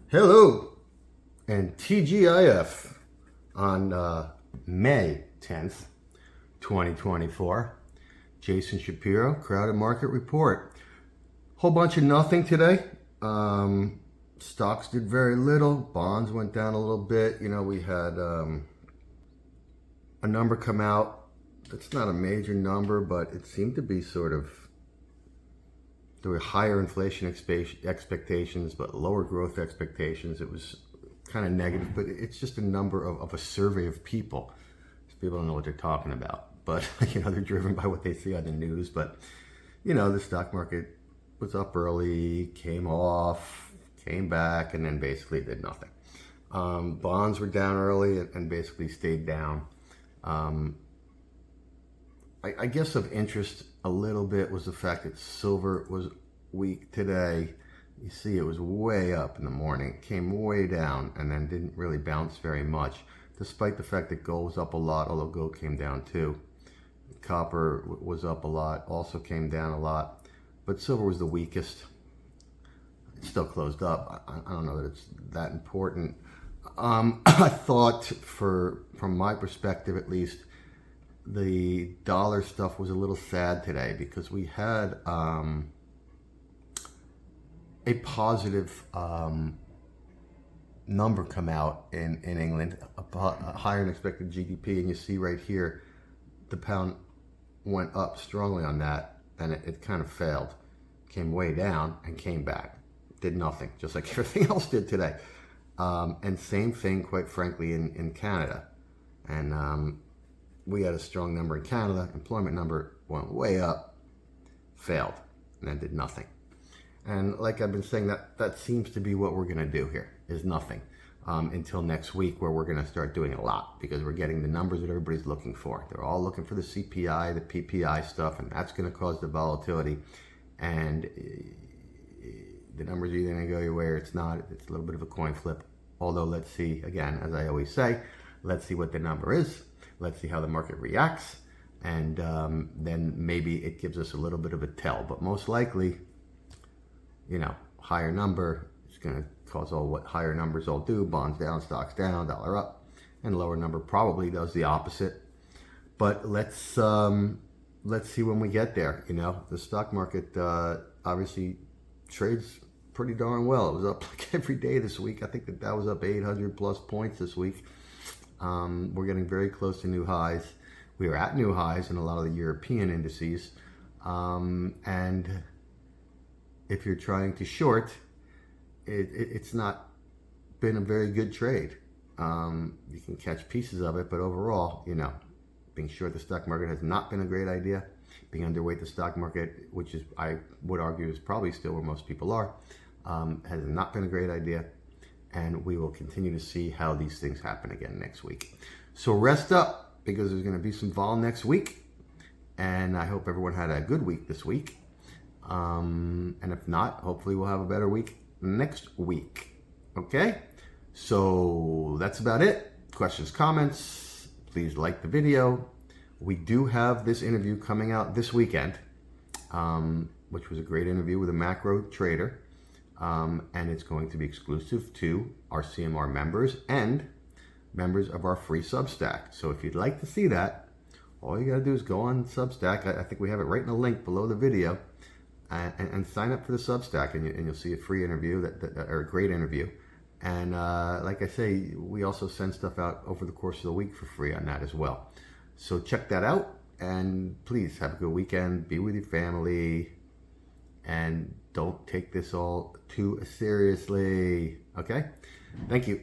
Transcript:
Hello and TGIF on May 10th, 2024. Jason Shapiro, Crowded Market Report. Whole bunch of nothing today. Stocks did very little. Bonds went down a little bit. You know, we had a number come out. It's not a major number, but it seemed to be sort of, there were higher inflation expectations, but lower growth expectations. It was kind of negative, but it's just a number of a survey of people. People don't know what they're talking about, but you know, they're driven by what they see on the news. But you know, the stock market was up early, came off, came back, and then basically did nothing. Bonds were down early and basically stayed down. I guess of interest a little bit was the fact that silver was weak today. You see it was way up in the morning, came way down, and then didn't really bounce very much, despite the fact that gold was up a lot, although gold came down too. Copper was up a lot, also came down a lot, but silver was the weakest. It still closed up. I don't know that it's that important. I thought, from my perspective at least, the dollar stuff was a little sad today because we had a positive number come out in England, a higher than expected GDP, and you see right here the pound went up strongly on that, and it kind of failed, came way down and came back, did nothing, just like everything else did today. And same thing, quite frankly, in Canada. And we had a strong number in Canada. Employment number went way up, failed, and then did nothing. And like I've been saying, that seems to be what we're going to do here, is nothing, until next week, where we're going to start doing a lot, because we're getting the numbers that everybody's looking for. They're all looking for the CPI, the PPI stuff, and that's going to cause the volatility. And the numbers are either going to go your way or it's not. It's a little bit of a coin flip. Although, let's see, again, as I always say, let's see what the number is. Let's see how the market reacts, and then maybe it gives us a little bit of a tell. But most likely, you know, higher number is going to cause all what higher numbers all do: bonds down, stocks down, dollar up, and lower number probably does the opposite. But let's see when we get there. You know, the stock market obviously trades pretty darn well. It was up like every day this week. I think that was up 800 plus points this week. We're getting very close to new highs. We are at new highs in a lot of the European indices. And if you're trying to short, it's not been a very good trade. You can catch pieces of it, but overall, you know, being short the stock market has not been a great idea. Being underweight the stock market, which is, I would argue, is probably still where most people are, has not been a great idea. And we will continue to see how these things happen again next week. So rest up, because there's going to be some vol next week. And I hope everyone had a good week this week. And if not, hopefully we'll have a better week next week. Okay? So that's about it. Questions, comments, please like the video. We do have this interview coming out this weekend, which was a great interview with a macro trader. And it's going to be exclusive to our CMR members and members of our free Substack. So if you'd like to see that, all you got to do is go on Substack. I think we have it right in the link below the video, and sign up for the Substack, and you'll see a free interview, or a great interview. And like I say, we also send stuff out over the course of the week for free on that as well. So check that out, and please have a good weekend. Be with your family, and don't take this all too seriously. Okay? Thank you.